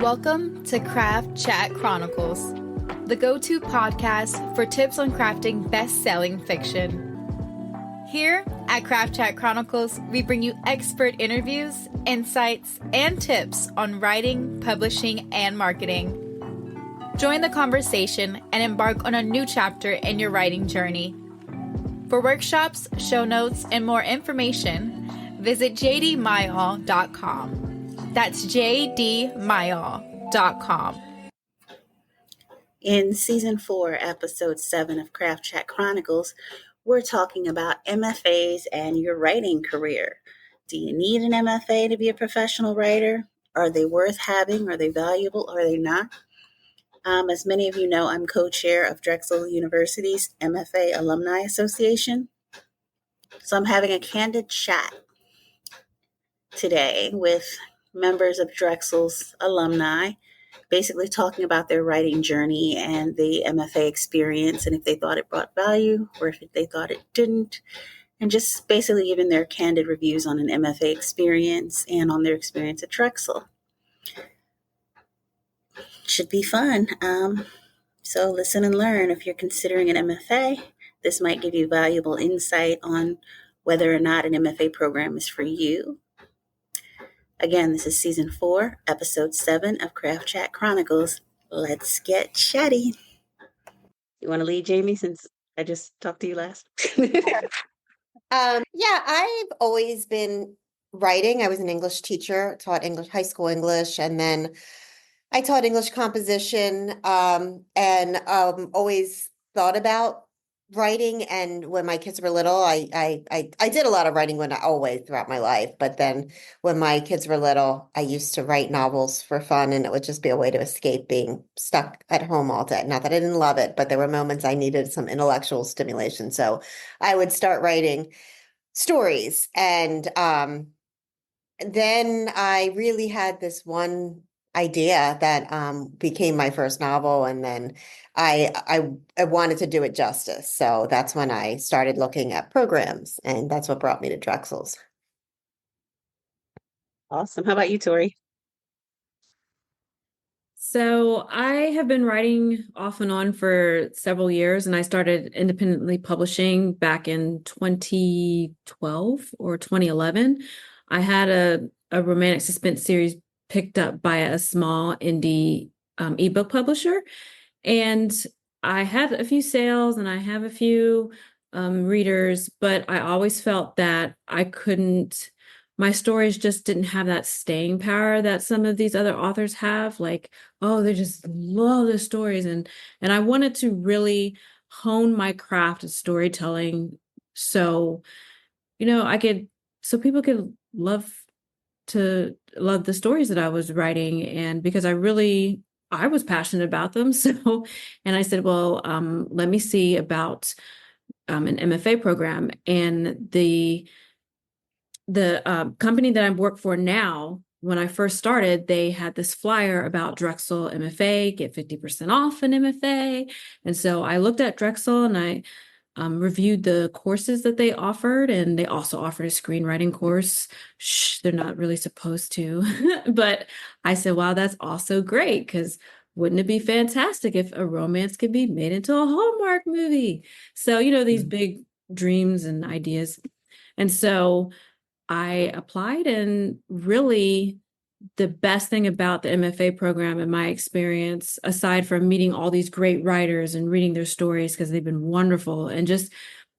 Welcome to Craft Chat Chronicles, the go-to podcast for tips on crafting best-selling fiction. Here at Craft Chat Chronicles, we bring you expert interviews, insights, and tips on writing, publishing, and marketing. Join the conversation and embark on a new chapter in your writing journey. For workshops, show notes, and more information, visit jdmyall.com. That's jdmyall.com. In Season 4, Episode 7 of Craft Chat Chronicles, we're talking about MFAs and your writing career. Do you need an MFA to be a professional writer? Are they worth having? Are they valuable? Are they not? As many of you know, I'm co-chair of Drexel University's MFA Alumni Association. So I'm having a candid chat today with members of Drexel's alumni, basically talking about their writing journey and the MFA experience, and if they thought it brought value or if they thought it didn't, and just basically giving their candid reviews on an MFA experience and on their experience at Drexel. Should be fun. So listen and learn. If you're considering an MFA, this might give you valuable insight on whether or not an MFA program is for you. Again, this is Season 4, Episode 7 of Craft Chat Chronicles. Let's get chatty. You want to lead, Jamie, since I just talked to you last? I've always been writing. I was an English teacher, taught English, high school English, and then I taught English composition, and always thought about writing. And when my kids were little, I did a lot of writing always throughout my life. But then when my kids were little, I used to write novels for fun, and it would just be a way to escape being stuck at home all day. Not that I didn't love it, but there were moments I needed some intellectual stimulation. So I would start writing stories. And then I really had this one idea that became my first novel, and then I wanted to do it justice. So that's when I started looking at programs, and that's what brought me to Drexel's. Awesome. How about you, Tori? So I have been writing off and on for several years, and I started independently publishing back in 2012 or 2011. I had a romantic suspense series picked up by a small indie ebook publisher. And I had a few sales and I have a few readers, but I always felt that my stories just didn't have that staying power that some of these other authors have. Like, oh, they just love their stories. And I wanted to really hone my craft of storytelling so people could love the stories that I was writing, and because I was passionate about them. So, and I said, well, let me see about an MFA program. And the company that I work for now, when I first started, they had this flyer about Drexel MFA, get 50% off an MFA. And so I looked at Drexel and I reviewed the courses that they offered, and they also offered a screenwriting course. They're not really supposed to, but I said, wow, that's also great, because wouldn't it be fantastic if a romance could be made into a Hallmark movie? So, these big dreams and ideas. And so I applied, and really the best thing about the MFA program, in my experience, aside from meeting all these great writers and reading their stories, because they've been wonderful, and just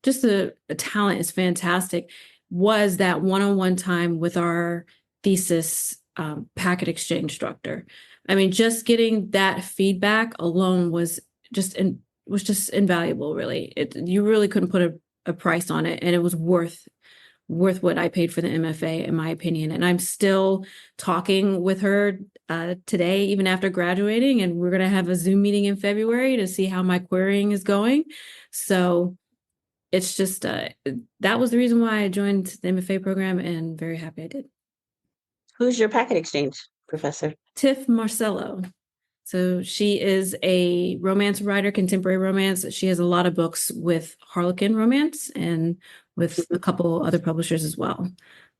the talent is fantastic, was that one-on-one time with our thesis packet exchange instructor. I mean, just getting that feedback alone was just invaluable, really. You really couldn't put a price on it, and it was worth what I paid for the MFA, in my opinion. And I'm still talking with her today, even after graduating, and we're going to have a Zoom meeting in February to see how my querying is going. So it's just, that was the reason why I joined the MFA program, and very happy I did. Who's your packet exchange professor? Tiff Marcello. So she is a romance writer, contemporary romance. She has a lot of books with Harlequin romance and with a couple other publishers as well.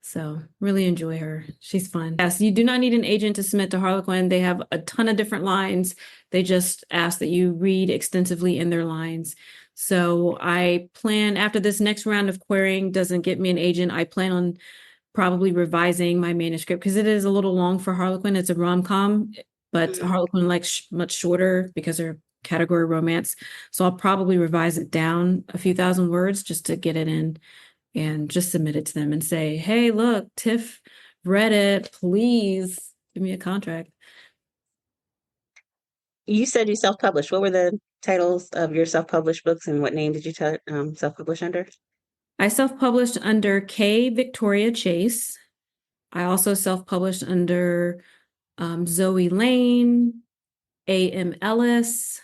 So really enjoy her. She's fun. Yes, you do not need an agent to submit to Harlequin. They have a ton of different lines. They just ask that you read extensively in their lines. So I plan, after this next round of querying doesn't get me an agent, I plan on probably revising my manuscript because it is a little long for Harlequin. It's a rom-com, but Harlequin likes much shorter because they're category romance. So I'll probably revise it down a few thousand words just to get it in and just submit it to them and say, hey, look, Tiff read it. Please give me a contract. You said you self-published. What were the titles of your self-published books, and what name did you self-publish under? I self-published under K. Victoria Chase. I also self-published under Zoe Lane, A.M. Ellis.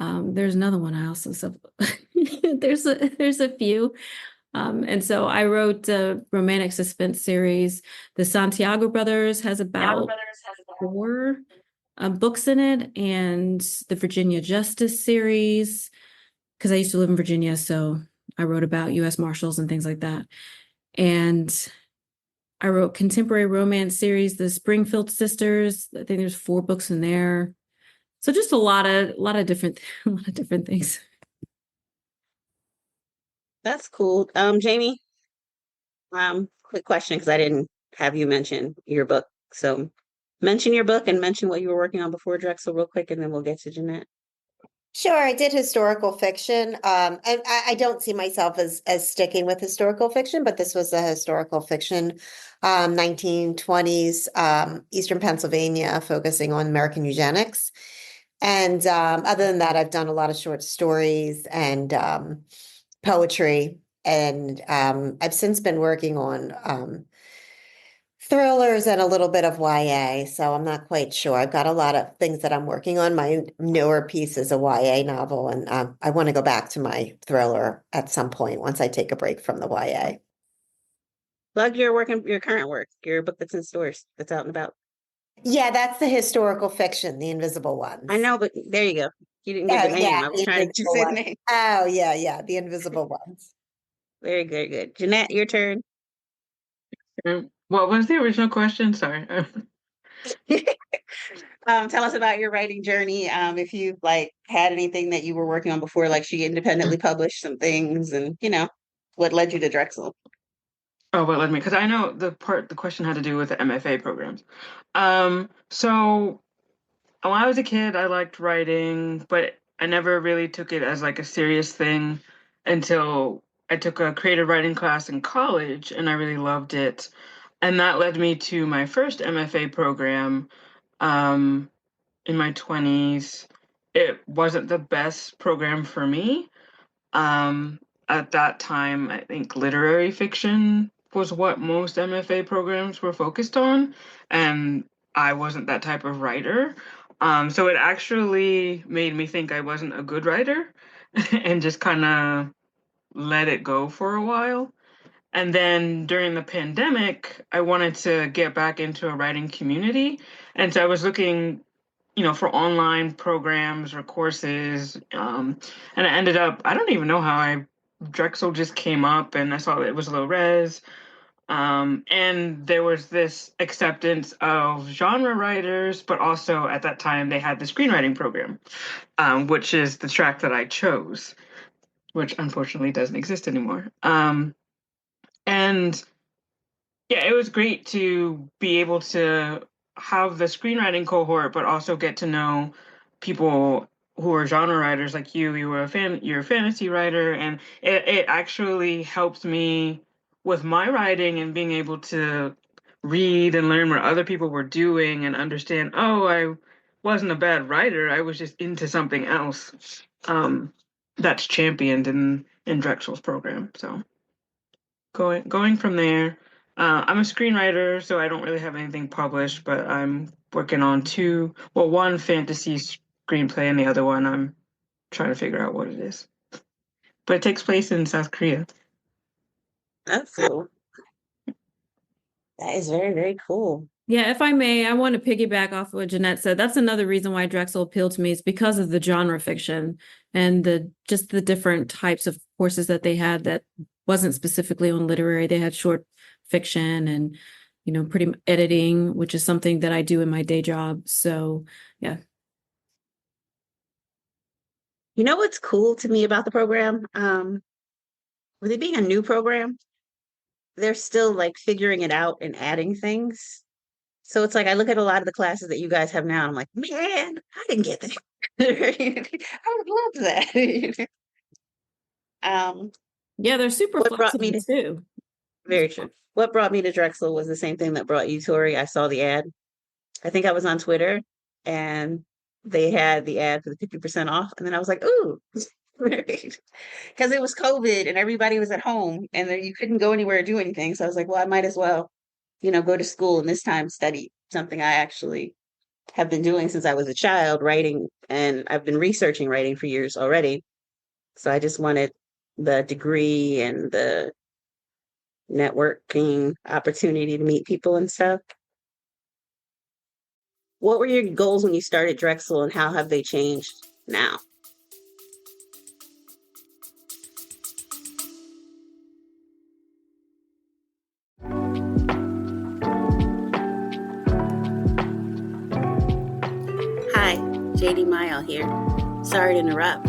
There's another one I also there's a few. And so I wrote a romantic suspense series. The Santiago Brothers has about 4 books in it, and the Virginia Justice series, because I used to live in Virginia, so I wrote about U.S. Marshals and things like that. And I wrote contemporary romance series, the Springfield Sisters. I think there's 4 books in there. So just a lot of different things. That's cool. Jamie, quick question, because I didn't have you mention your book. So mention your book and mention what you were working on before Drexel real quick, and then we'll get to Jenette. Sure, I did historical fiction. And I don't see myself as sticking with historical fiction, but this was a historical fiction, 1920s, Eastern Pennsylvania, focusing on American eugenics. And other than that, I've done a lot of short stories and poetry. And I've since been working on thrillers and a little bit of YA, so I'm not quite sure. I've got a lot of things that I'm working on. My newer piece is a YA novel, and I want to go back to my thriller at some point once I take a break from the YA. Plug your current work, your book that's in stores, that's out and about. Yeah, that's the historical fiction, The Invisible Ones. I know, but there you go. You didn't give the name. Yeah, I was trying to say the name. Oh, yeah, The Invisible Ones. Very good, good. Jenette, your turn. What was the original question? Sorry. Tell us about your writing journey. If you had anything that you were working on before, like she independently published some things, and what led you to Drexel. Oh, what led me? Because I know the question had to do with the MFA programs. So when I was a kid, I liked writing, but I never really took it as a serious thing until I took a creative writing class in college, and I really loved it. And that led me to my first MFA program in my 20s. It wasn't the best program for me. At that time, I think literary fiction was what most MFA programs were focused on, and I wasn't that type of writer. So it actually made me think I wasn't a good writer and just kind of let it go for a while. And then during the pandemic, I wanted to get back into a writing community. And so I was looking, for online programs or courses. And I ended up, I don't even know how Drexel just came up and I saw that it was low res. And there was this acceptance of genre writers, but also at that time they had the screenwriting program, which is the track that I chose, which unfortunately doesn't exist anymore. And yeah, it was great to be able to have the screenwriting cohort, but also get to know people who are genre writers like you. You're a fantasy writer, and it actually helped me with my writing and being able to read and learn what other people were doing and understand, oh, I wasn't a bad writer. I was just into something else. That's championed in Drexel's program. So going from there. I'm a screenwriter, so I don't really have anything published, but I'm working on one fantasy screenplay and the other one I'm trying to figure out what it is. But it takes place in South Korea. That's cool. That is very, very cool. Yeah, if I may, I want to piggyback off what Jenette said. That's another reason why Drexel appealed to me is because of the genre fiction and the different types of courses that they had that wasn't specifically on literary. They had short fiction and, pretty editing, which is something that I do in my day job. So, yeah. You know what's cool to me about the program? With it being a new program, they're still like figuring it out and adding things. So it's like I look at a lot of the classes that you guys have now, and I'm like, man, I didn't get that. I would love that. um, Yeah, they're super what brought me flexible to too. very true. What brought me to Drexel was the same thing that brought you, Tori. I saw the ad. I think I was on Twitter and they had the ad for the 50% off. And then I was like, ooh, because it was COVID and everybody was at home and then you couldn't go anywhere or do anything. So I was like, well, I might as well, go to school and this time study something I actually have been doing since I was a child, writing, and I've been researching writing for years already. So I just wanted the degree and the networking opportunity to meet people and stuff. What were your goals when you started Drexel and how have they changed now? Hi, JD Mile here. Sorry to interrupt.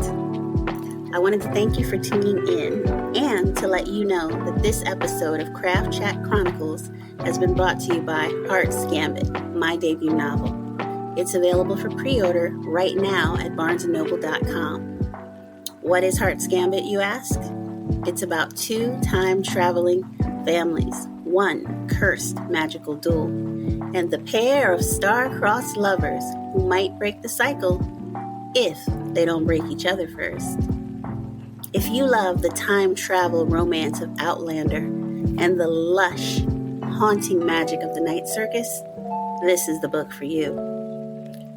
I wanted to thank you for tuning in and to let you know that this episode of Craft Chat Chronicles has been brought to you by Heart's Gambit, my debut novel. It's available for pre-order right now at barnesandnoble.com. What is Heart's Gambit, you ask? It's about two time-traveling families, one cursed magical duel, and the pair of star-crossed lovers who might break the cycle if they don't break each other first. If you love the time travel romance of Outlander and the lush, haunting magic of the night circus, this is the book for you.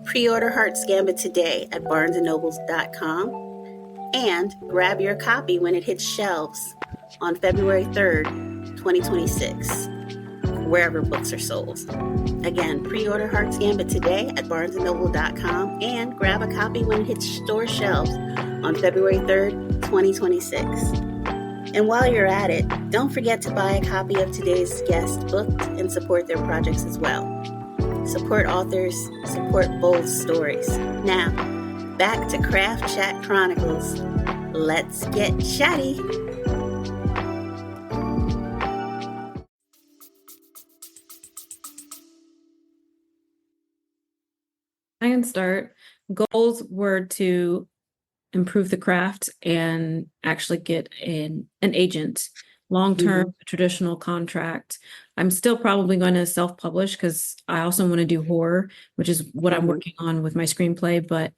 Pre-order Heart's Gambit today at barnesandnobles.com and grab your copy when it hits shelves on February 3rd, 2026, wherever books are sold. Again, pre-order Heart's Gambit today at barnesandnoble.com and grab a copy when it hits store shelves on February 3rd, 2026. And while you're at it, don't forget to buy a copy of today's guest book and support their projects as well. Support authors, support bold stories. Now, back to Craft Chat Chronicles. Let's get chatty. I can start. Goals were to improve the craft and actually get an agent, long-term traditional contract. I'm still probably going to self-publish because I also want to do horror, which is what I'm working on with my screenplay. But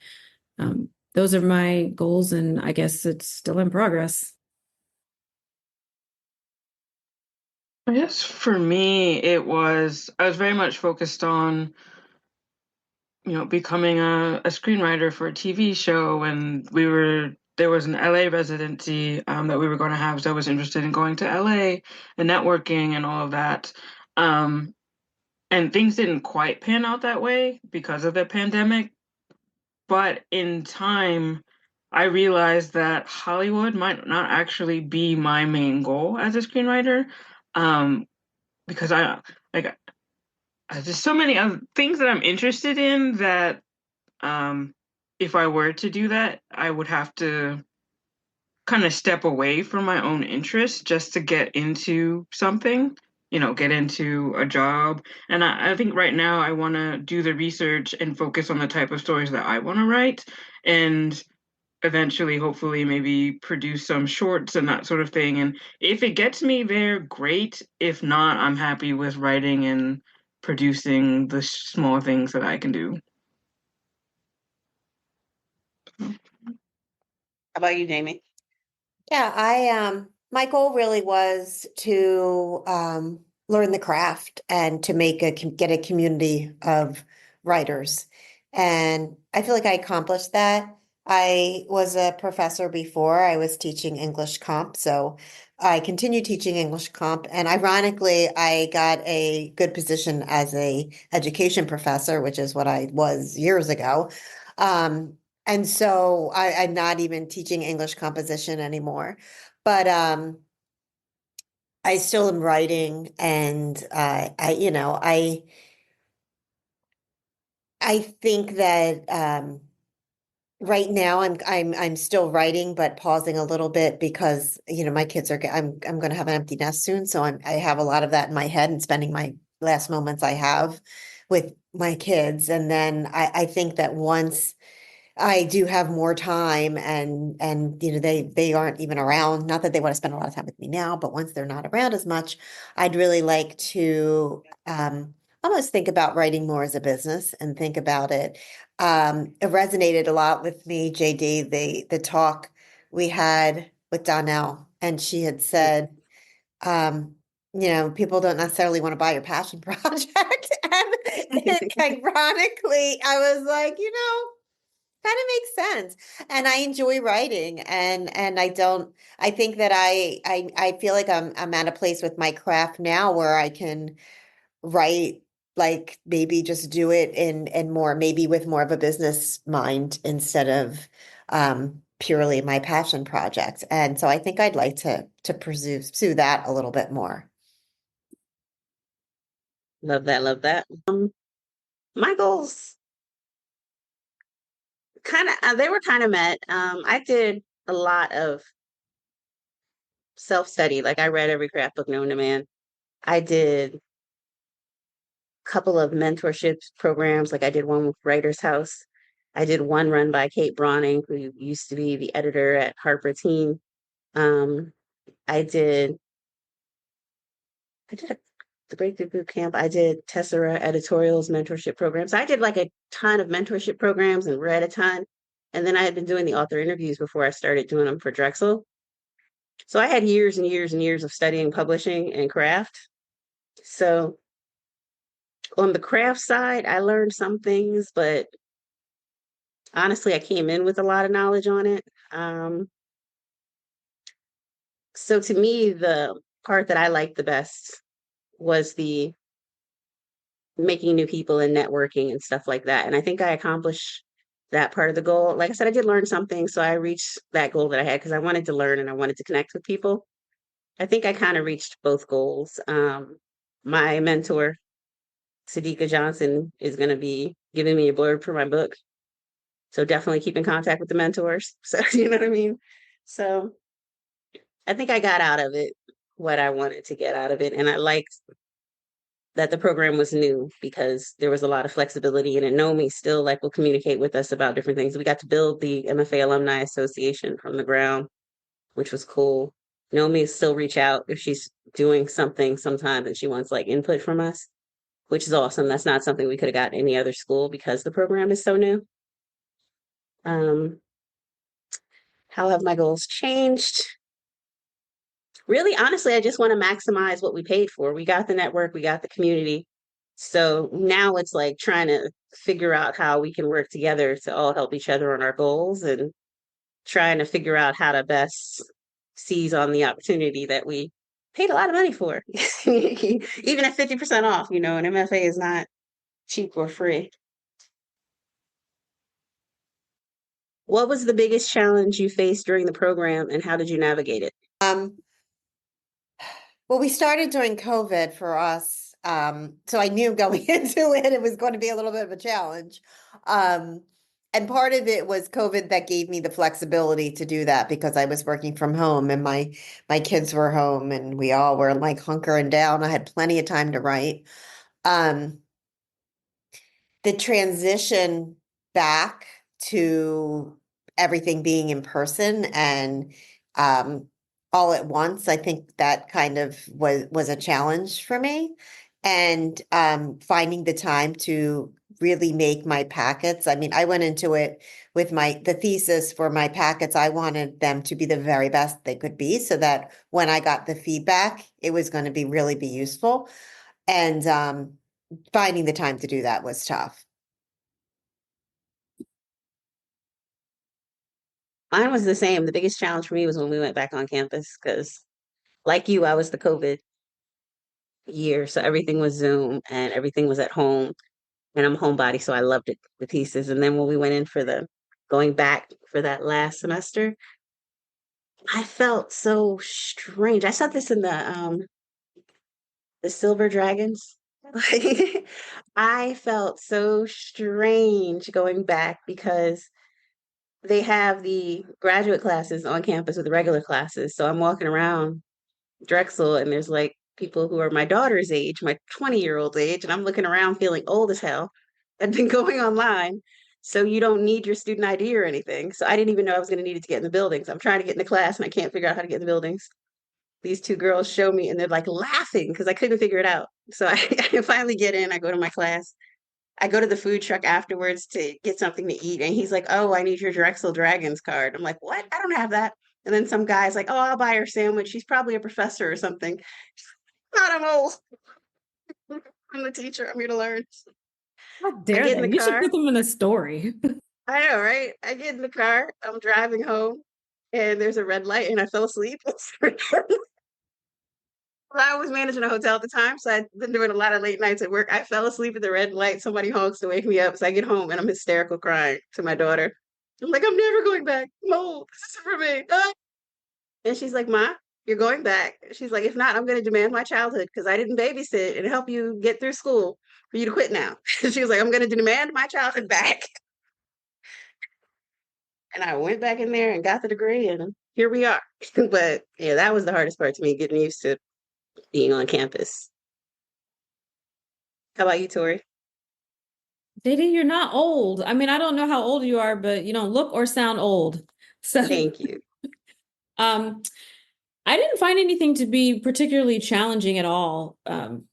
those are my goals, and I guess it's still in progress. I guess for me, I was very much focused on, becoming a screenwriter for a TV show, and there was an LA residency that we were going to have, so I was interested in going to LA and networking and all of that. And things didn't quite pan out that way because of the pandemic. But in time, I realized that Hollywood might not actually be my main goal as a screenwriter, because like there's so many other things that I'm interested in that if I were to do that, I would have to kind of step away from my own interests just to get into something, get into a job. And I think right now I want to do the research and focus on the type of stories that I want to write and eventually, hopefully, maybe produce some shorts and that sort of thing. And if it gets me there, great. If not, I'm happy with writing and producing the small things that I can do. How about you, Jamie? Yeah, my goal really was to learn the craft and to get a community of writers. And I feel like I accomplished that. I was a professor before. I was teaching English comp, so I continued teaching English comp. And ironically, I got a good position as a education professor, which is what I was years ago. And so I'm not even teaching English composition anymore. But I still am writing, and I think that right now I'm still writing, but pausing a little bit because my kids I'm going to have an empty nest soon, so I have a lot of that in my head and spending my last moments I have with my kids, and then I think that once I do have more time and they aren't even around. Not that they want to spend a lot of time with me now, but once they're not around as much, I'd really like to almost think about writing more as a business and think about it. It resonated a lot with me, JD, the talk we had with Donnell, and she had said, um, people don't necessarily want to buy your passion project. And ironically, I was like, kind of makes sense. And I enjoy writing, and I think that I feel like I'm at a place with my craft now where I can write, like maybe just do it in more, maybe with more of a business mind instead of purely my passion project. And so I think I'd like to pursue that a little bit more. Love that, love that. My goals they were kind of met. I did a lot of self-study. Like I read every craft book known to man. I did a couple of mentorship programs. Like I did one with Writer's House. I did one run by Kate Bronning, who used to be the editor at Harper Teen. Um, I did the Breakthrough Boot Camp. I did Tessera editorials, mentorship programs. I did like a ton of mentorship programs and read a ton. And then I had been doing the author interviews before I started doing them for Drexel. So I had years and years and years of studying publishing and craft. So on the craft side, I learned some things, but honestly, I came in with a lot of knowledge on it. So to me, the part that I liked the best was the making new people and networking and stuff like that. And I think I accomplished that part of the goal. Like I said, I did learn something. So I reached that goal that I had because I wanted to learn and I wanted to connect with people. I think I kind of reached both goals. My mentor, Sadiqa Johnson, is going to be giving me a blurb for my book. So definitely keep in contact with the mentors. So, you know what I mean? So I think I got out of it what I wanted to get out of it. And I liked that the program was new because there was a lot of flexibility in it. Nomi still will communicate with us about different things. We got to build the MFA Alumni Association from the ground, which was cool. Nomi still reach out if she's doing something sometimes and she wants input from us, which is awesome. That's not something we could have got any other school because the program is so new. How have my goals changed? Really, honestly, I just want to maximize what we paid for. We got the network, we got the community. So now it's trying to figure out how we can work together to all help each other on our goals and trying to figure out how to best seize on the opportunity that we paid a lot of money for. Even at 50% off, an MFA is not cheap or free. What was the biggest challenge you faced during the program and how did you navigate it? Well, we started during COVID for us. So I knew going into it was going to be a little bit of a challenge. And part of it was COVID that gave me the flexibility to do that because I was working from home and my kids were home and we all were hunkering down. I had plenty of time to write. The transition back to everything being in person and all at once, I think that kind of was a challenge for me. And finding the time to really make my packets. I mean, I went into it with the thesis for my packets. I wanted them to be the very best they could be so that when I got the feedback, it was going to be useful. And finding the time to do that was tough. Mine was the same. The biggest challenge for me was when we went back on campus because, like you, I was the COVID year. So everything was Zoom and everything was at home. And I'm a homebody, so I loved it, the pieces. And then when we went in for going back for that last semester, I felt so strange. I saw this in the the silver dragons. Like, I felt so strange going back because they have the graduate classes on campus with the regular classes. So I'm walking around Drexel and there's like people who are my daughter's age, my 20-year-old age, and I'm looking around feeling old as hell. I've been going online. So you don't need your student ID or anything. So I didn't even know I was going to need it to get in the buildings. I'm trying to get in the class and I can't figure out how to get in the buildings. These two girls show me and they're like laughing because I couldn't figure it out. So I finally get in, I go to my class. I go to the food truck afterwards to get something to eat. And he's like, "Oh, I need your Drexel Dragons card." I'm like, "What? I don't have that." And then some guy's like, "Oh, I'll buy her sandwich. She's probably a professor or something." Not, I'm old. I'm the teacher. I'm here to learn. How I dare get in they? the You should car. put them in a story. I know, right? I get in the car. I'm driving home and there's a red light and I fell asleep. I was managing a hotel at the time, so I'd been doing a lot of late nights at work. I fell asleep at the red light. Somebody honks to wake me up. So I get home and I'm hysterical crying to my daughter. I'm like, "I'm never going back. No, this is for me." Ah. And she's like, "Ma, you're going back." She's like, "If not, I'm going to demand my childhood because I didn't babysit and help you get through school for you to quit now." She was like, "I'm going to demand my childhood back." And I went back in there and got the degree and here we are. But yeah, that was the hardest part to me, getting used to being on campus. How about you, Tori? Didi, you're not old. I mean, I don't know how old you are, but you don't look or sound old. So, Thank you. um, I didn't find anything to be particularly challenging at all. No,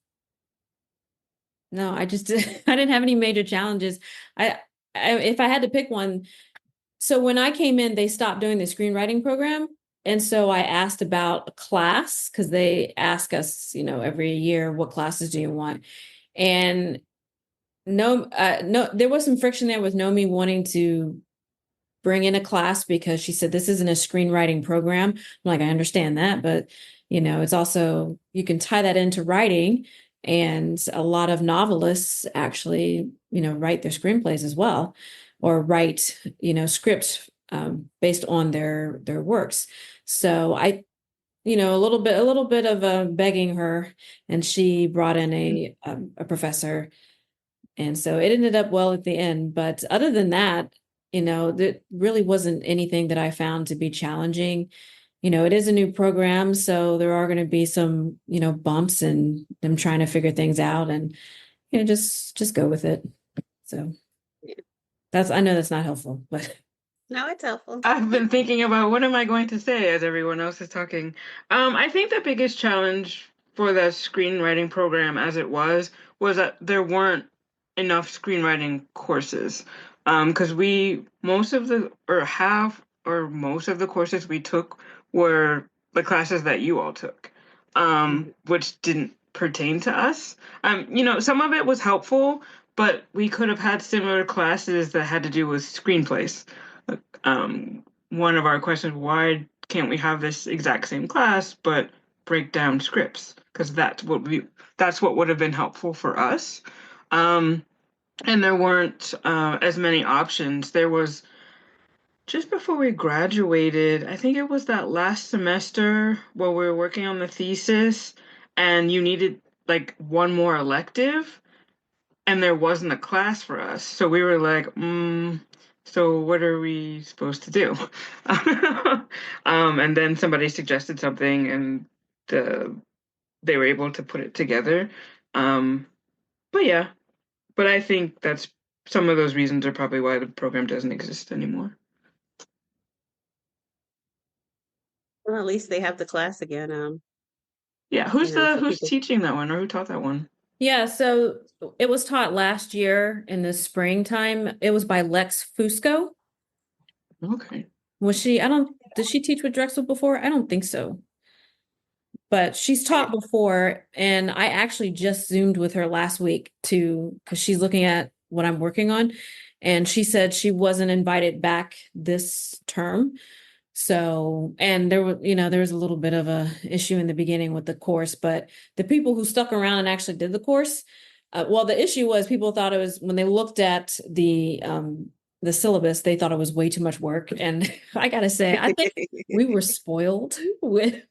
I just I didn't have any major challenges. If I had to pick one, so when I came in, they stopped doing the screenwriting program. And so I asked about a class because they ask us, every year, what classes do you want? And no, there was some friction there with Nomi wanting to bring in a class because she said this isn't a screenwriting program. I'm like, I understand that, but it's also, you can tie that into writing, and a lot of novelists actually write their screenplays as well, or write scripts based on their works. So I a little bit of begging her, and she brought in a professor, and so it ended up well at the end. But other than that, there really wasn't anything that I found to be challenging. It is a new program, so there are going to be some, bumps and them trying to figure things out, and, just go with it. So I know that's not helpful, but. No, it's helpful. I've been thinking about what am I going to say as everyone else is talking. I think the biggest challenge for the screenwriting program as it was that there weren't enough screenwriting courses. Because most of the courses we took were the classes that you all took, which didn't pertain to us. Some of it was helpful, but we could have had similar classes that had to do with screenplays. One of our questions, why can't we have this exact same class but break down scripts? Because that's what would have been helpful for us. And there weren't as many options. There was, just before we graduated, I think it was that last semester where we were working on the thesis, and you needed like one more elective, and there wasn't a class for us. So we were like, so what are we supposed to do? And then somebody suggested something, and they were able to put it together. But yeah, but I think that's some of those reasons are probably why the program doesn't exist anymore. Well, at least they have the class again. Yeah, who's teaching that one, or who taught that one? Yeah, so it was taught last year in the springtime. It was by Lex Fusco. Okay. Did she teach with Drexel before? I don't think so. But she's taught before, and I actually just Zoomed with her last week because she's looking at what I'm working on. And she said she wasn't invited back this term. So, and there was a little bit of a issue in the beginning with the course, but the people who stuck around and actually did the course, the issue was people thought it was, when they looked at the syllabus, they thought it was way too much work. And I gotta say, I think we were spoiled with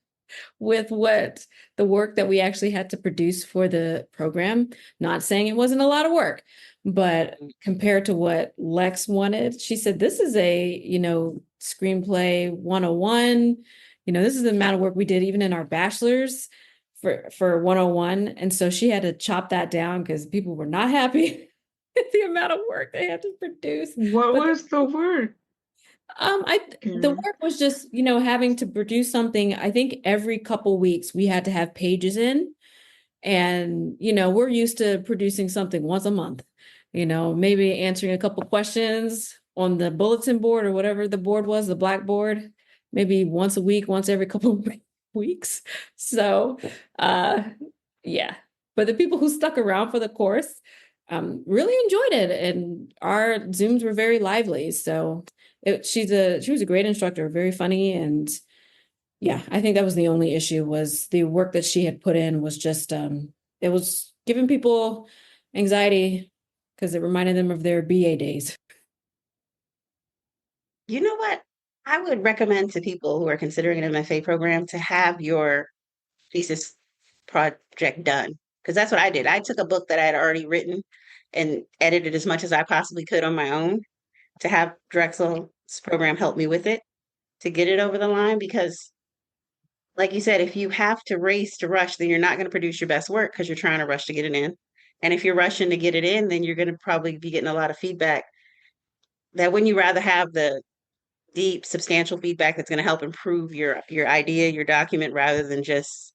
with what the work that we actually had to produce for the program. Not saying it wasn't a lot of work, but compared to what Lex wanted, she said, this is a, screenplay 101. This is the amount of work we did even in our bachelor's for 101. And so she had to chop that down because people were not happy with the amount of work they had to produce. What was the work? The work was just, having to produce something. I think every couple weeks we had to have pages in, and, we're used to producing something once a month, maybe answering a couple questions on the bulletin board or whatever the board was, the blackboard, maybe once a week, once every couple of weeks. So, yeah, but the people who stuck around for the course, really enjoyed it. And our Zooms were very lively. So she was a great instructor, very funny. And yeah, I think that was the only issue, was the work that she had put in was just, it was giving people anxiety because it reminded them of their BA days. You know what? I would recommend to people who are considering an MFA program to have your thesis project done, because that's what I did. I took a book that I had already written and edited as much as I possibly could on my own to have Drexel's program help me with it to get it over the line. Because, like you said, if you have to race to rush, then you're not going to produce your best work because you're trying to rush to get it in. And if you're rushing to get it in, then you're going to probably be getting a lot of feedback that, wouldn't you rather have the deep, substantial feedback that's going to help improve your idea, your document, rather than just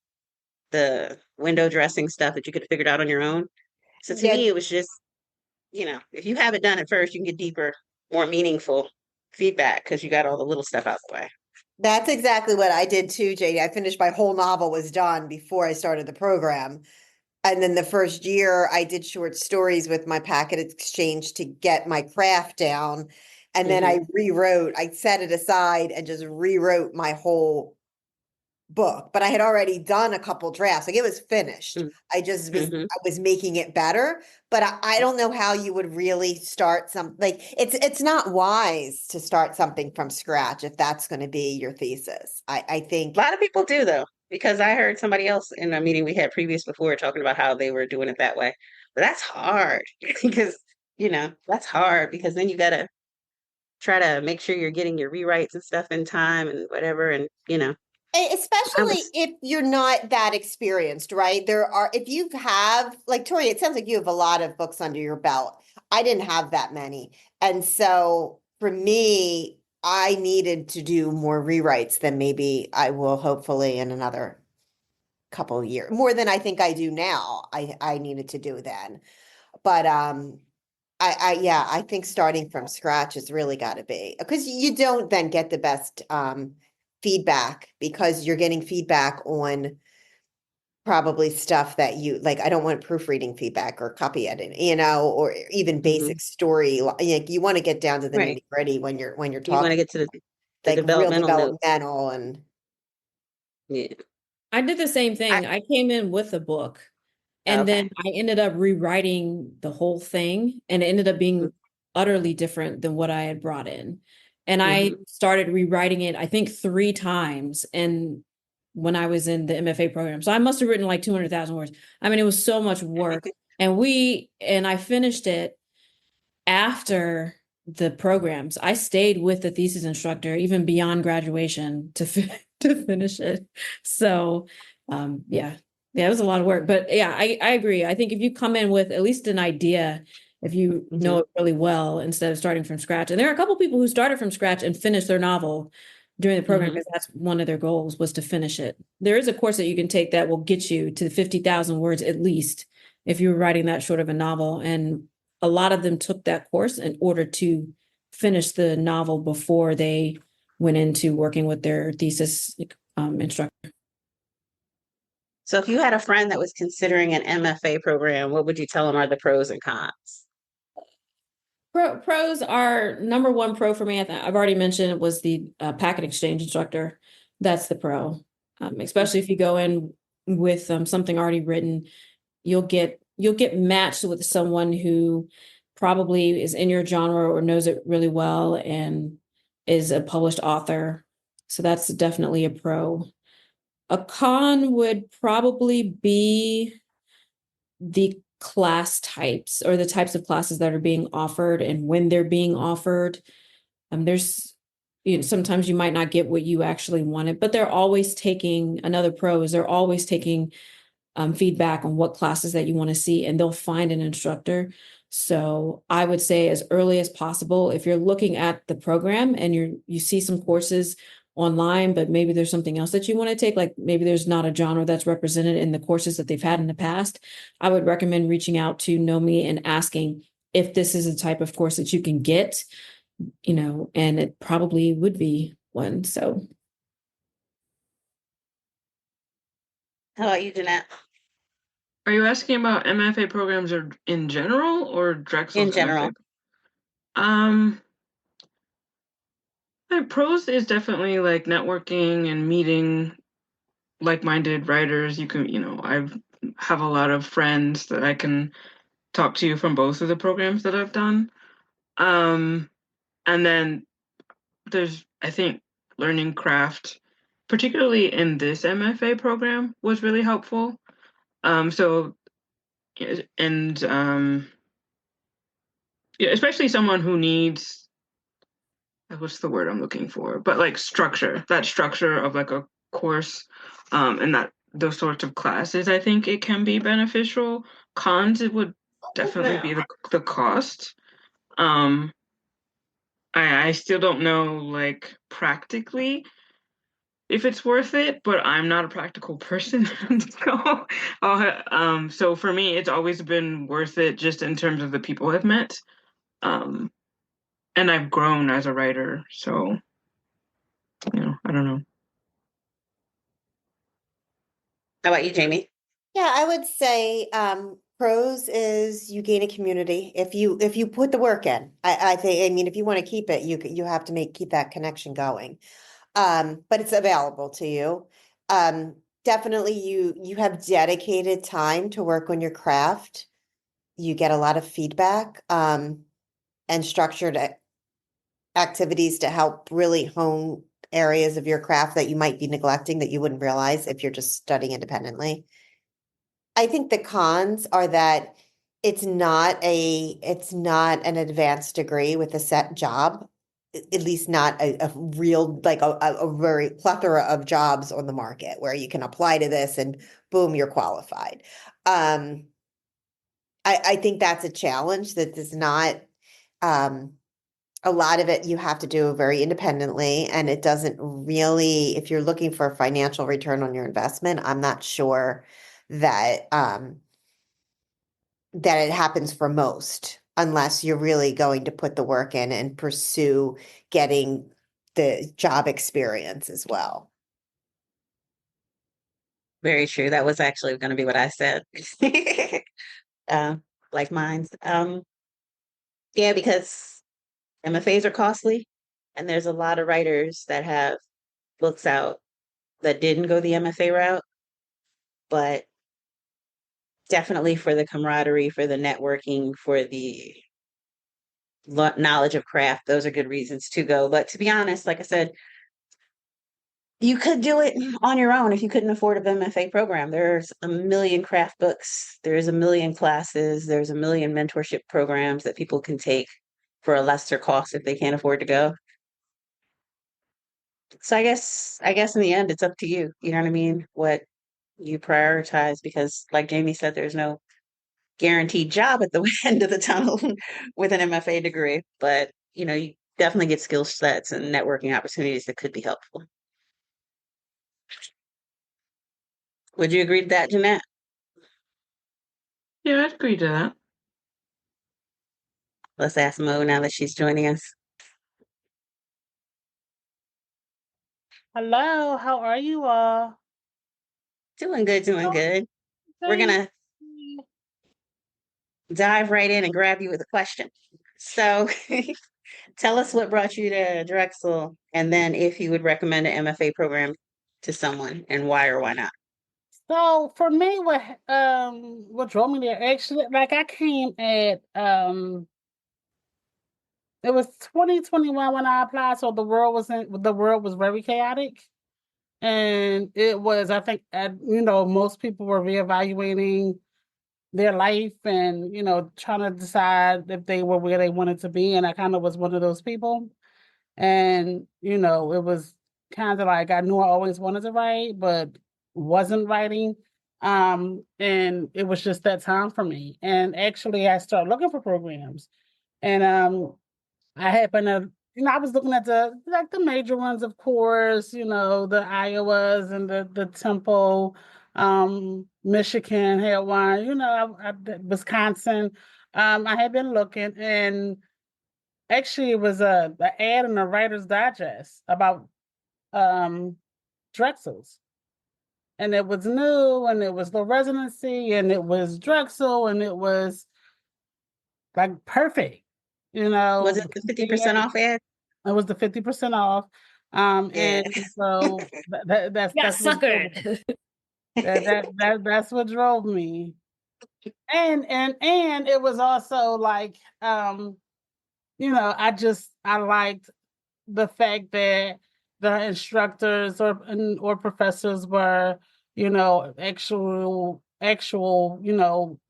the window dressing stuff that you could have figured out on your own? So to Yeah, me, it was just, if you have it done at first, you can get deeper, more meaningful feedback because you got all the little stuff out the way. that's exactly what I did too, JD. I finished my whole novel was done before I started the program. And then the first year I did short stories with my packet exchange to get my craft down. And then I set it aside and just rewrote my whole book, but I had already done a couple drafts. Like, it was finished. I just was, Mm-hmm. I was making it better, but I don't know how you would really start it's not wise to start something from scratch if that's going to be your thesis. I think A lot of people do, though, because I heard somebody else in a meeting we had previous before talking about how they were doing it that way. But that's hard because, that's hard because then you got to try to make sure you're getting your rewrites and stuff in time and whatever. And, especially if you're not that experienced, right? If you have, like Tori, it sounds like you have a lot of books under your belt. I didn't have that many. And so for me, I needed to do more rewrites than maybe I will hopefully in another couple of years. More than I think I do now. I needed to do then. But I think starting from scratch has really got to be, because you don't then get the best feedback, because you're getting feedback on probably stuff that you like. I don't want proofreading feedback or copy editing, or even basic story. You want to get down to the Right. nitty gritty when you're You want to talking get to the like real developmental notes. developmental and Yeah. I did the same thing. I came in with a book, and then I ended up rewriting the whole thing, and it ended up being utterly different than what I had brought in. And I started rewriting it, I think 3 times. And when I was in the MFA program, so I must have written like 200,000 words. I mean, it was so much work. And I finished it after the programs. I stayed with the thesis instructor even beyond graduation to finish it. So, yeah, it was a lot of work, but yeah, I agree. I think if you come in with at least an idea, if you know it really well, instead of starting from scratch. And there are a couple people who started from scratch and finished their novel during the program, because that's one of their goals, was to finish it. There is a course that you can take that will get you to 50,000 words at least if you were writing that short of a novel. And a lot of them took that course in order to finish the novel before they went into working with their thesis instructor. So if you had a friend that was considering an MFA program, what would you tell them are the pros and cons? Pros are, number one pro for me, I've already mentioned, it was the packet exchange instructor. That's the pro. Especially if you go in with something already written, you'll get matched with someone who probably is in your genre or knows it really well and is a published author. So that's definitely a pro. A con would probably be the class types or the types of classes that are being offered and when they're being offered. There's, sometimes you might not get what you actually wanted, but they're always taking, another pro is they're always taking feedback on what classes that you want to see, and they'll find an instructor. So I would say as early as possible, if you're looking at the program and you see some courses online, but maybe there's something else that you want to take, like maybe there's not a genre that's represented in the courses that they've had in the past, I would recommend reaching out to Nomi and asking if this is a type of course that you can get, and it probably would be one. So. How about you, Jenette? Are you asking about MFA programs or in general or Drexel's In general. MFA? Pros is definitely like networking and meeting like-minded writers. You can, I have a lot of friends that I can talk to from both of the programs that I've done. And then there's, I think, learning craft, particularly in this MFA program, was really helpful. So, and yeah, especially someone who needs, what's the word I'm looking for? But like that structure of like a course, and that those sorts of classes, I think it can be beneficial. Cons, it would definitely be the cost. I still don't know, like, practically if it's worth it, but I'm not a practical person. So for me, it's always been worth it just in terms of the people I've met. Um, and I've grown as a writer, so, I don't know. How about you, Jamie? Yeah, I would say pros is you gain a community if you put the work in. I think, I mean, if you want to keep it, you have to keep that connection going. But it's available to you. Definitely you have dedicated time to work on your craft. You get a lot of feedback and structured activities to help really hone areas of your craft that you might be neglecting that you wouldn't realize if you're just studying independently. I think the cons are that it's not an advanced degree with a set job, at least not a real, like a very plethora of jobs on the market where you can apply to this and boom, you're qualified. I think that's a challenge that does not, a lot of it you have to do very independently, and it doesn't really, if you're looking for a financial return on your investment, I'm not sure that that it happens for most, unless you're really going to put the work in and pursue getting the job experience as well. Very true. That was actually going to be what I said. Like mine. Yeah, because MFAs are costly, and there's a lot of writers that have books out that didn't go the MFA route, but definitely for the camaraderie, for the networking, for the knowledge of craft, those are good reasons to go. But to be honest, like I said, you could do it on your own if you couldn't afford an MFA program. There's a million craft books, there's a million classes, there's a million mentorship programs that people can take for a lesser cost if they can't afford to go. So I guess in the end it's up to you. You know what I mean? What you prioritize, because like Jamie said, there's no guaranteed job at the end of the tunnel with an MFA degree, but you definitely get skill sets and networking opportunities that could be helpful. Would you agree to that, Jenette? Yeah, I'd agree to that. Let's ask Mo now that she's joining us. Hello, how are you all? Doing good, doing good. We're Thank gonna you. dive right in and grab you with a question. So tell us what brought you to Drexel, and then if you would recommend an MFA program to someone and why or why not. So for me, what drove me there actually, like I came at it was 2021 when I applied, so the world was very chaotic. And it was, I think, most people were reevaluating their life and, trying to decide if they were where they wanted to be. And I kind of was one of those people. And, it was kind of like I knew I always wanted to write, but wasn't writing. And it was just that time for me. And actually, I started looking for programs. And I happened to, I was looking at the major ones, of course, the Iowas and the Temple, Michigan had one, Wisconsin. I had been looking, and actually it was an ad in the Writer's Digest about Drexels. And it was new, and it was the residency, and it was Drexel, and it was like perfect, Was it the 50% off ad? It was the 50% off. Yeah. And so that's what sucker. that's what drove me. And it was also like I liked the fact that the instructors or professors were, actual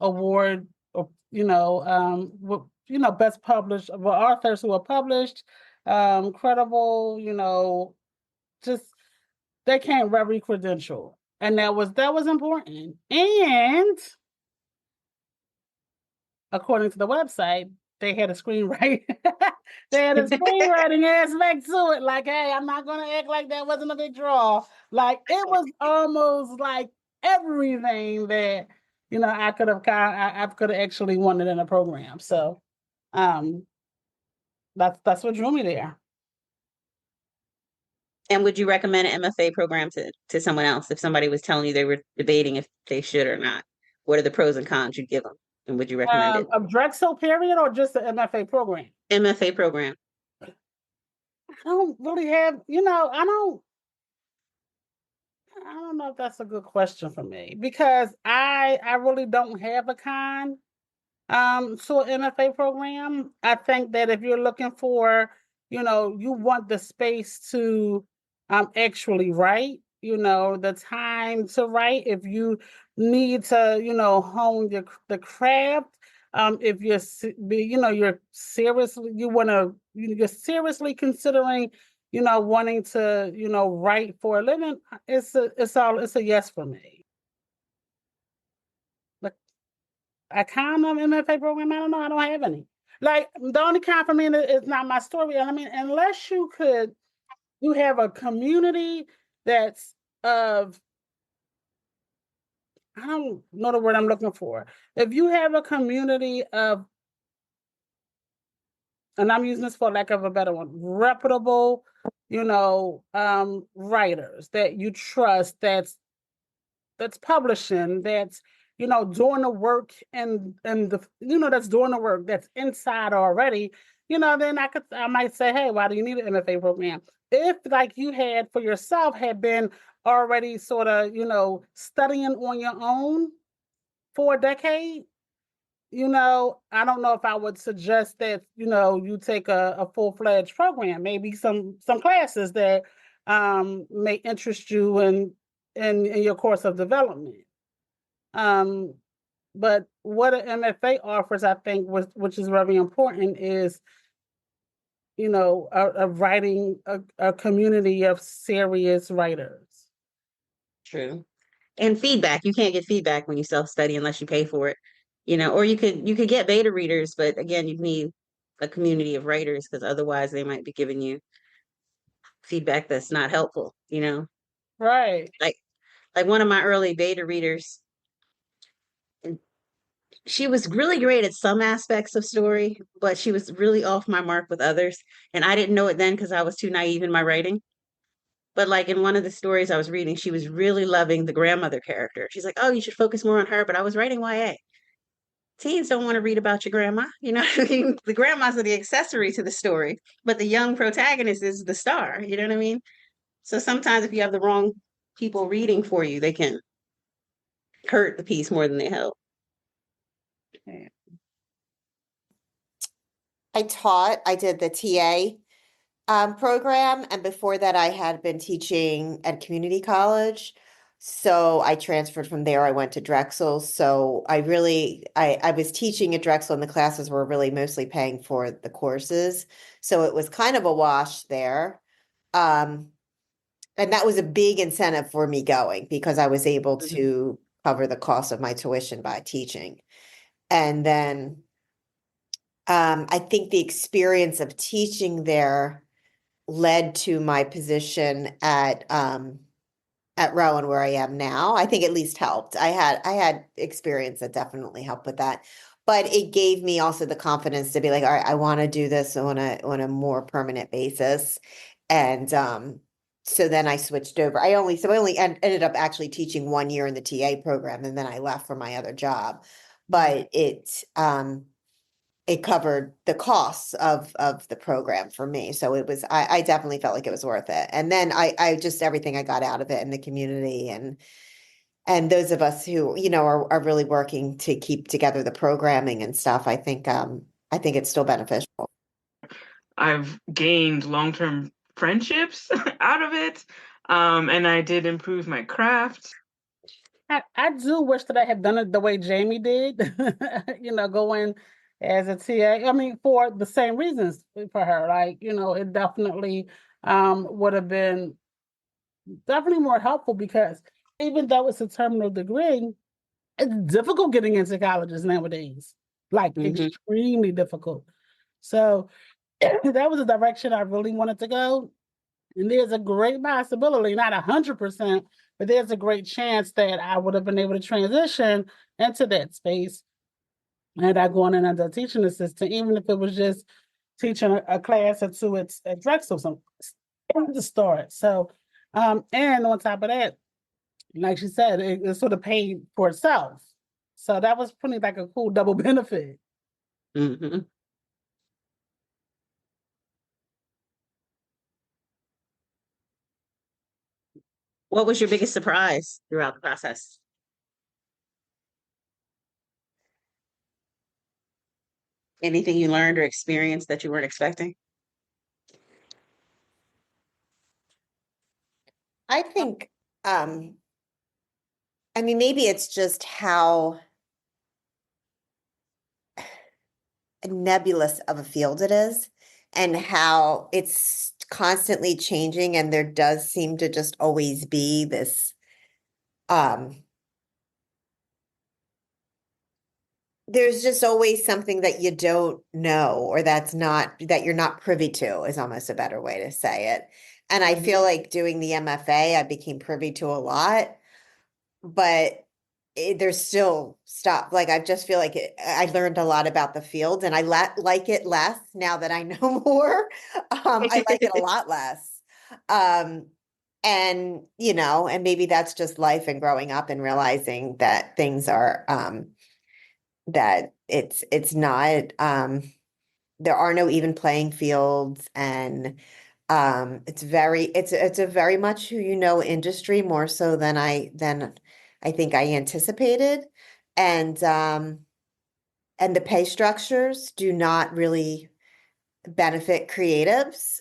award, or best published authors who are published, credible, just they came very credentialed. And that was important. And according to the website, they had a screenwriting. They had a screenwriting aspect to it. Like, hey, I'm not gonna act like that wasn't a big draw. Like, it was almost like everything that I could have actually wanted in a program. So, that's what drew me there. And would you recommend an MFA program to someone else if somebody was telling you they were debating if they should or not? What are the pros and cons you'd give them? And would you recommend it? A Drexel period or just an MFA program? MFA program. I don't really have, I don't know if that's a good question for me, because I really don't have a con to an MFA program. I think that if you're looking for, you want the space to actually write, the time to write. If you need to, hone the craft, if you're seriously, you're seriously considering, wanting to, write for a living, it's a yes for me. A con of MFA program, I don't know. I don't have any. Like, the only con for me is not my story. I mean, unless you have a community that's of, I don't know the word I'm looking for. If you have a community of, and I'm using this for lack of a better one, reputable, writers that you trust, that's publishing, that's doing the work, and the that's doing the work, that's inside already, then I might say, hey, why do you need an MFA program? If, like, you had for yourself, had been already sort of studying on your own for a decade, I don't know if I would suggest that you take a full-fledged program. Maybe some classes that may interest you in your course of development. But what an MFA offers, I think, which is very important, is a writing a community of serious writers. True. And feedback. You can't get feedback when you self-study unless you pay for it. Or you could get beta readers, but again, you need a community of writers, because otherwise they might be giving you feedback that's not helpful, Right. Like one of my early beta readers, and she was really great at some aspects of story, but she was really off my mark with others. And I didn't know it then because I was too naive in my writing. But like in one of the stories I was reading, she was really loving the grandmother character. She's like, oh, you should focus more on her. But I was writing YA. Teens don't want to read about your grandma. The grandmas are the accessory to the story, but the young protagonist is the star. You know what I mean? So sometimes if you have the wrong people reading for you, they can hurt the piece more than they help. I did the TA program, and before that I had been teaching at community college. So I transferred from there. I went to Drexel. So I was teaching at Drexel and the classes were really mostly paying for the courses. So it was kind of a wash there. Um, and that was a big incentive for me going because I was able to cover the cost of my tuition by teaching. And then I think the experience of teaching there led to my position at Rowan where I am now. I think at least helped. I had experience that definitely helped with that. But it gave me also the confidence to be like, all right, I want to do this on a more permanent basis. And so then I switched over. I only ended up actually teaching 1 year in the TA program and then I left for my other job. But it covered the costs of the program for me. So it was, I definitely felt like it was worth it. And then I just everything I got out of it in the community and those of us who, are really working to keep together the programming and stuff, I think it's still beneficial. I've gained long-term friendships out of it. And I did improve my craft. I do wish that I had done it the way Jamie did, going as a TA. I mean, for the same reasons for her. Like, it definitely would have been definitely more helpful because even though it's a terminal degree, it's difficult getting into colleges nowadays. Like extremely difficult. So that was a direction I really wanted to go. And there's a great possibility, not 100%, but there's a great chance that I would have been able to transition into that space. And I gone in as a teaching assistant, even if it was just teaching a class or two at Drexel to start. So, and on top of that, like she said, it sort of paid for itself. So that was pretty like a cool double benefit. Mm-hmm. What was your biggest surprise throughout the process? Anything you learned or experienced that you weren't expecting? I think, I mean, maybe it's just how nebulous of a field it is and how it's constantly changing and there does seem to just always be this there's just always something that you don't know or that you're not privy to is almost a better way to say it. And I feel like doing the MFA, I became privy to a lot, but there's still stuff like I just feel like I learned a lot about the field and I like it less now that I know more. I like it a lot less. And and maybe that's just life and growing up and realizing that things are that it's not there are no even playing fields and it's a very much who industry more so than I think I anticipated and the pay structures do not really benefit creatives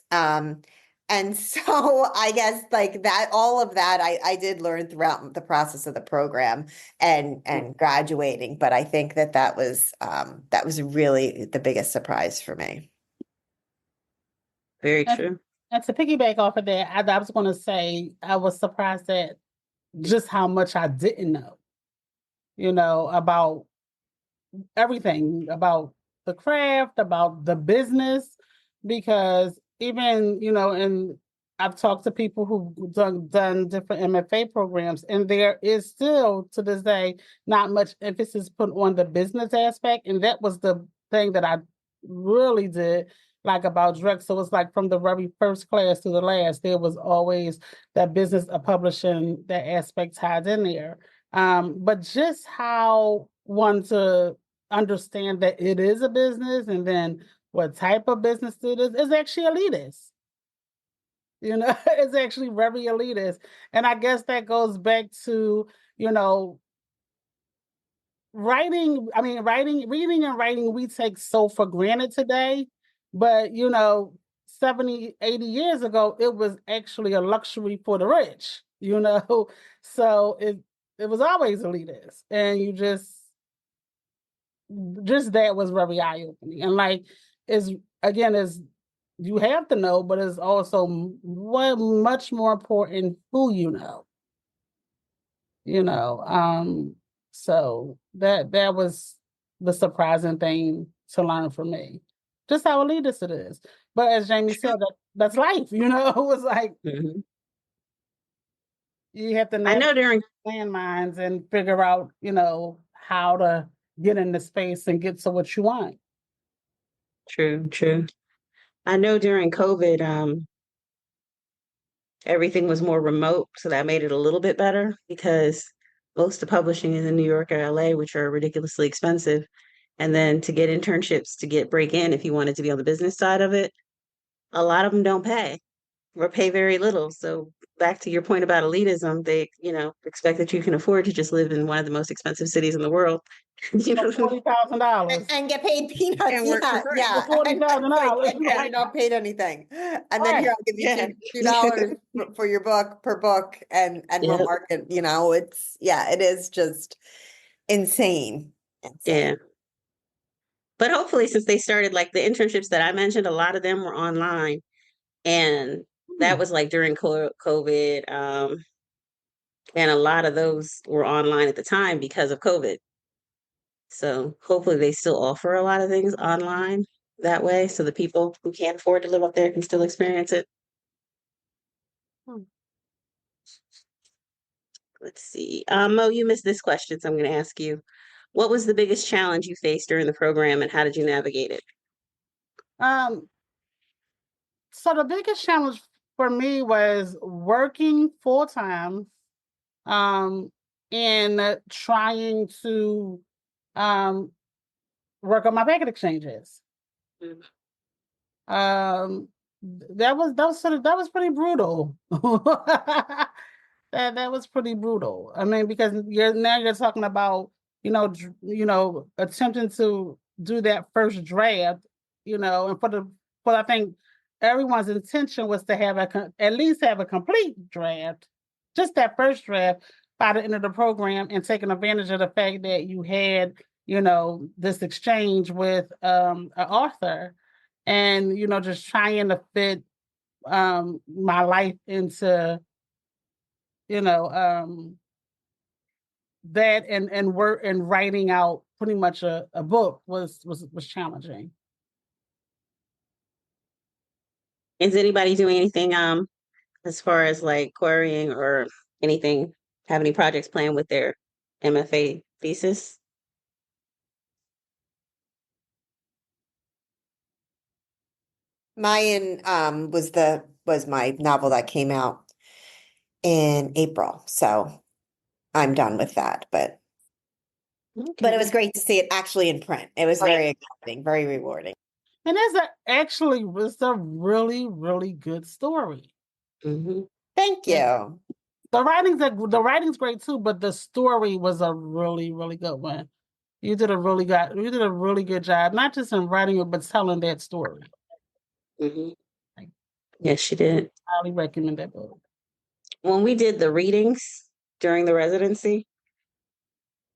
and so I guess like that all of that I did learn throughout the process of the program and graduating but I think that was really the biggest surprise for me. Very true. And to piggyback off of that, I was going to say I was surprised at just how much I didn't know, about everything, about the craft, about the business, because even, and I've talked to people who've done different MFA programs, and there is still to this day not much emphasis put on the business aspect. And that was the thing that I really did like about Drexel. It's like from the very first class to the last, there was always that business of publishing, that aspect tied in there. But just how one to understand that it is a business and then what type of business it is actually elitist. It's actually very elitist. And I guess that goes back to, writing. I mean, reading and writing, we take so for granted today. But, 70, 80 years ago, it was actually a luxury for the rich, you know? So it was always elitist. And you just that was very eye-opening. And like, is you have to know, but it's also much more important who you know. So that was the surprising thing to learn for me. Just how elitist it is. But as Jamie said, that's life, It was like you have to I know during landmines and figure out, how to get into space and get to what you want. True. I know during COVID, everything was more remote, so that made it a little bit better because most of publishing is in New York or LA, which are ridiculously expensive. And then to get internships to break in if you wanted to be on the business side of it, a lot of them don't pay or pay very little. So back to your point about elitism, they, expect that you can afford to just live in one of the most expensive cities in the world. $40,000 and get paid peanuts. And work for free. Yeah. $40,000. You're not paid anything. And then here, I'll give you $2 for your book per book and we'll mark it, it is just insane. Yeah. But hopefully, since they started, like the internships that I mentioned, a lot of them were online. And that was like during COVID. And a lot of those were online at the time because of COVID. So hopefully they still offer a lot of things online that way. So the people who can't afford to live up there can still experience it. Let's see. Mo, you missed this question, so I'm going to ask you. What was the biggest challenge you faced during the program and how did you navigate it? So the biggest challenge for me was working full-time, and trying to work on my packet exchanges. That was pretty brutal. That was pretty brutal. I mean, because you're talking about, attempting to do that first draft, and I think everyone's intention was to have at least have a complete draft, just that first draft by the end of the program, and taking advantage of the fact that you had, this exchange with an author, and just trying to fit my life into that and work and writing out pretty much a book was challenging. Is anybody doing anything as far as like querying or anything, have any projects planned with their MFA thesis? Mayan was my novel that came out in April. So I'm done with that, but it was great to see it actually in print. It was very exciting, very rewarding. And actually was a really, really good story. Thank you. The writing's great too, but the story was a really, really good one. You did a really good job, not just in writing it, but telling that story. Yes, she did. I highly recommend that book. When we did the readings during the residency,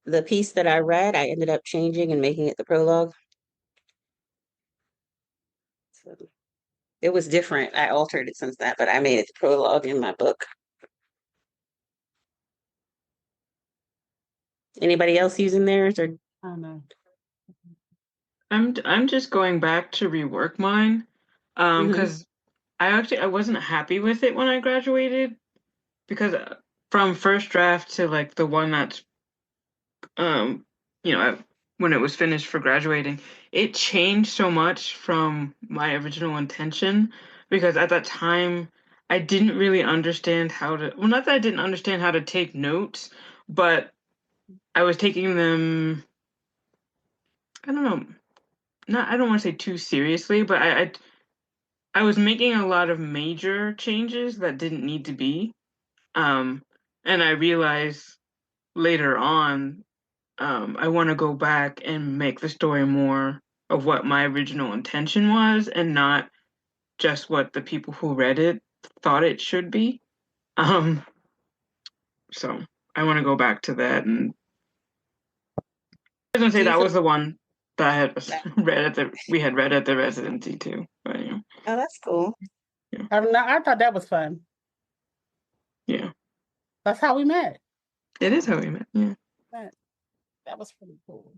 the piece that I read, I ended up changing and making it the prologue. So it was different. I altered it since that, but I made it the prologue in my book. Anybody else using theirs or? I know. I'm just going back to rework mine, because I wasn't happy with it when I graduated, because from first draft to like the one that's when it was finished for graduating, it changed so much from my original intention, because at that time I didn't really understand not that I didn't understand how to take notes, but I was taking them, I don't know, I don't want to say too seriously, but I was making a lot of major changes that didn't need to be. And I realized later on, I want to go back and make the story more of what my original intention was, and not just what the people who read it thought it should be. So I want to go back to that, and I was gonna say that was the one that I had we had read at the residency too. But yeah. Oh, that's cool. Yeah. I thought that was fun. Yeah. That's how we met. It is how we met. Yeah. That was pretty cool.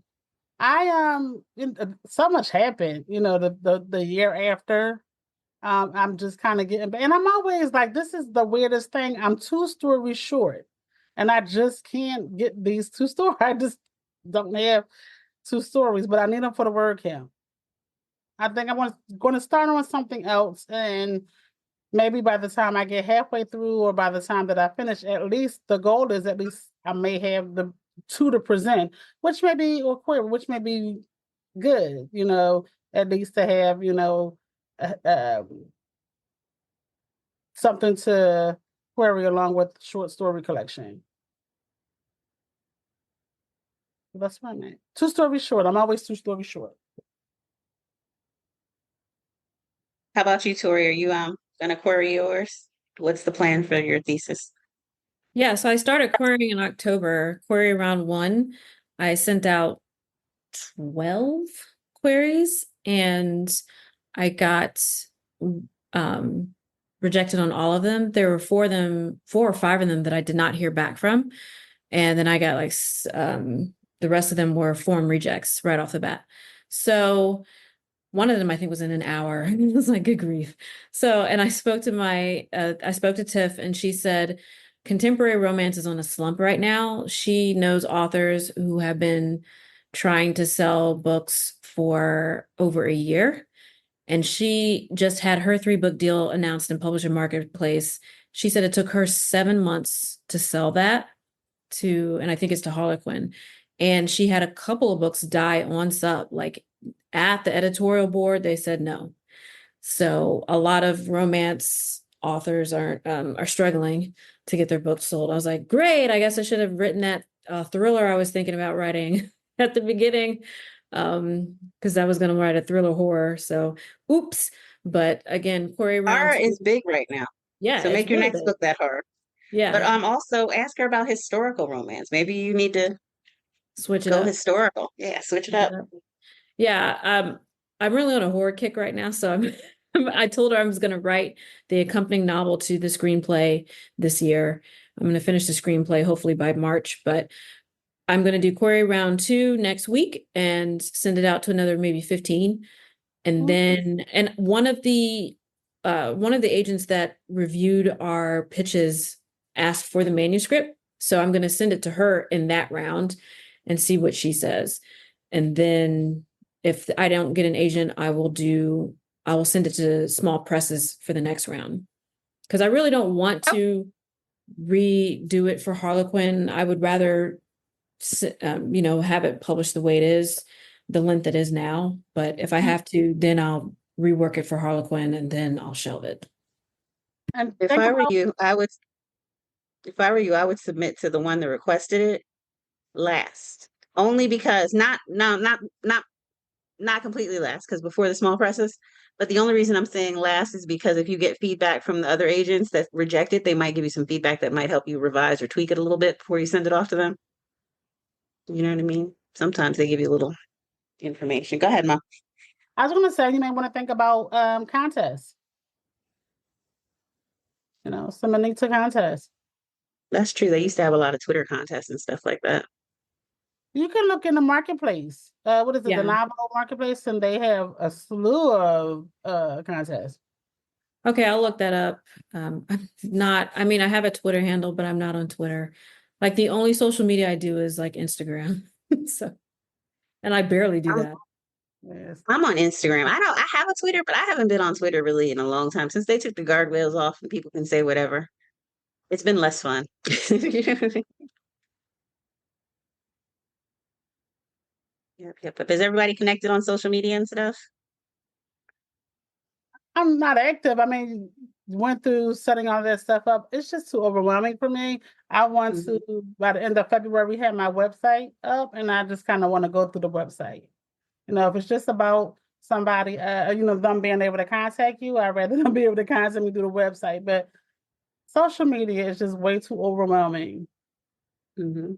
So much happened, the year after. I'm just kind of getting, and I'm always like, this is the weirdest thing. I'm 2 stories short, and I just can't get these 2 stories. I just don't have 2 stories, but I need them for the word count. I think I'm going to start on something else, and maybe by the time I get halfway through, or by the time that I finish, at least the goal is at least I may have the 2 to present, which may be good, at least to have, something to query along with the short story collection. That's what I meant. 2 stories short. I'm always 2 stories short. How about you, Tori? Are you gonna query yours? What's the plan for your thesis? Yeah, so I started querying in October, query round 1. I sent out 12 queries, and I got rejected on all of them. There were 4 or 5 of them that I did not hear back from. And then I got like the rest of them were form rejects right off the bat. So one of them I think was in an hour. It was like, good grief. So, and I spoke to Tiff, and she said, contemporary romance is on a slump right now. She knows authors who have been trying to sell books for over a year. And she just had her 3-book deal announced in Publisher Marketplace. She said it took her 7 months to sell that and I think it's to Harlequin. And she had a couple of books die on sub, like at the editorial board, they said no. So a lot of romance authors are struggling to get their books sold. I was like, great, I guess I should have written that thriller I was thinking about writing at the beginning, because I was going to write a thriller horror. So oops. But again, query round Horror 2 is big right now. Yeah, So make your really next big. book that horror. Yeah. But also ask her about historical romance. Maybe you need to Switch it go up. historical. Yeah, switch it up. Yeah, I'm really on a horror kick right now. So I told her I was going to write the accompanying novel to the screenplay this year. I'm going to finish the screenplay hopefully by March, but I'm going to do query round 2 next week and send it out to another maybe 15. And then, and one of the agents that reviewed our pitches asked for the manuscript. So I'm going to send it to her in that round and see what she says. And then if I don't get an agent, I will send it to small presses for the next round. Because I really don't want to redo it for Harlequin. I would rather, have it published the way it is, the length it is now. But if I have to, then I'll rework it for Harlequin, and then I'll shelve it. And If I were you, I would submit to the one that requested it last. Only because not completely last, because before the small presses. But the only reason I'm saying last is because if you get feedback from the other agents that reject it, they might give you some feedback that might help you revise or tweak it a little bit before you send it off to them. You know what I mean? Sometimes they give you a little information. Go ahead, Mom. I was going to say, you may want to think about contests. Submitting to contests. That's true. They used to have a lot of Twitter contests and stuff like that. You can look in the marketplace. What is it? The novel marketplace, and they have a slew of contests. Okay, I'll look that up. I have a Twitter handle, but I'm not on Twitter. Like the only social media I do is like Instagram. And I barely do that. Yes. I'm on Instagram. I have a Twitter, but I haven't been on Twitter really in a long time since they took the guardrails off and people can say whatever. It's been less fun. Yep. But is everybody connected on social media and stuff? I'm not active. Went through setting all that stuff up. It's just too overwhelming for me. I want to, by the end of February, have my website up, and I just kind of want to go through the website. If it's just about somebody, them being able to contact you. I'd rather them be able to contact me through the website. But social media is just way too overwhelming. Mm-hmm.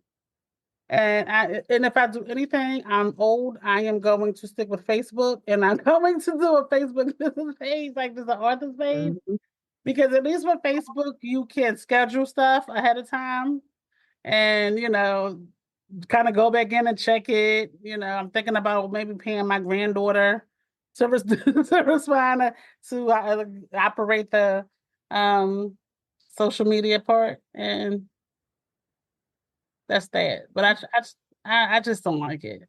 And if I do anything, I'm old. I am going to stick with Facebook, and I'm going to do a Facebook business page, like there's an author's page, Mm-hmm. because at least with Facebook, you can schedule stuff ahead of time, and kind of go back in and check it. I'm thinking about maybe paying my granddaughter to respond to operate the social media part, and that's that. But I just don't like it.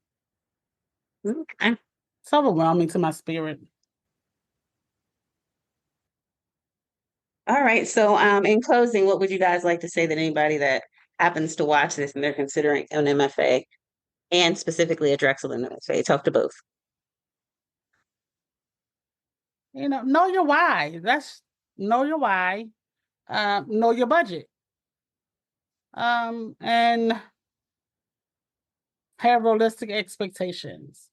Okay. It's overwhelming to my spirit. All right. So, in closing, what would you guys like to say that anybody that happens to watch this and they're considering an MFA and specifically a Drexel MFA? Talk to both. Know your why. Know your why. Know your budget. And have realistic expectations.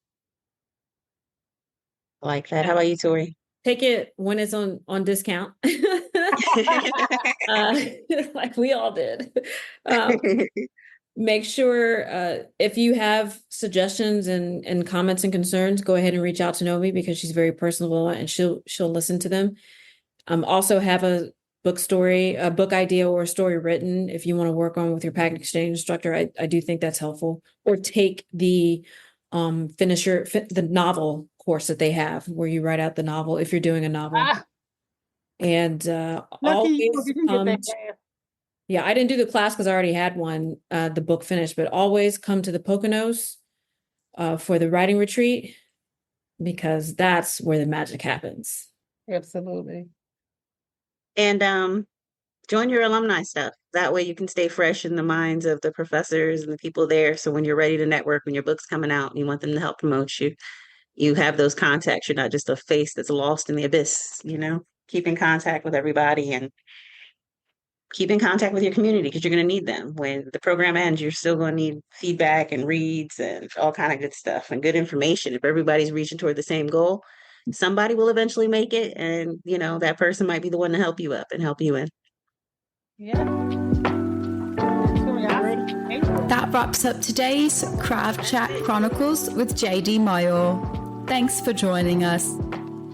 I like that. How about you, Tori? Take it when it's on discount. Like we all did. Make sure if you have suggestions and comments and concerns, go ahead and reach out to Nomi because she's very personable and she'll listen to them. Also have a book idea or a story written if you want to work on with your packet exchange instructor. I do think that's helpful. Or take the the novel course that they have where you write out the novel if you're doing a novel. And always yeah, I didn't do the class because I already had one, the book finished, but always come to the Poconos for the writing retreat because that's where the magic happens. Absolutely. And join your alumni stuff. That way you can stay fresh in the minds of the professors and the people there. So when you're ready to network, when your book's coming out and you want them to help promote you, you have those contacts. You're not just a face that's lost in the abyss, keep in contact with everybody and keep in contact with your community because you're going to need them. When the program ends, you're still going to need feedback and reads and all kind of good stuff and good information. If everybody's reaching toward the same goal, somebody will eventually make it. And, that person might be the one to help you up and help you in. Yeah. That wraps up today's Craft Chat Chronicles with JD Mayor. Thanks for joining us.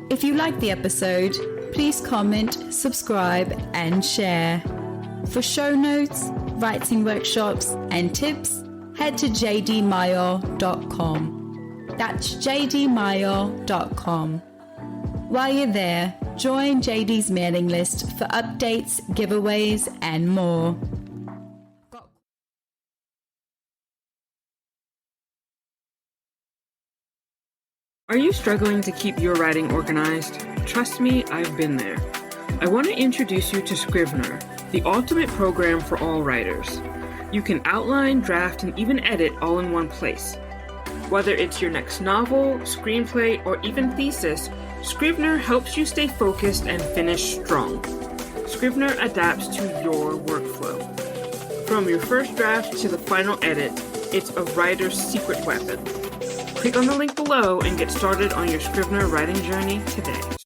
If you liked the episode, please comment, subscribe, and share. For show notes, writing workshops, and tips, head to jdmayor.com. That's jdmayor.com. While you're there, join JD's mailing list for updates, giveaways, and more. Are you struggling to keep your writing organized? Trust me, I've been there. I want to introduce you to Scrivener, the ultimate program for all writers. You can outline, draft, and even edit all in one place. Whether it's your next novel, screenplay, or even thesis, Scrivener helps you stay focused and finish strong. Scrivener adapts to your workflow. From your first draft to the final edit, it's a writer's secret weapon. Click on the link below and get started on your Scrivener writing journey today.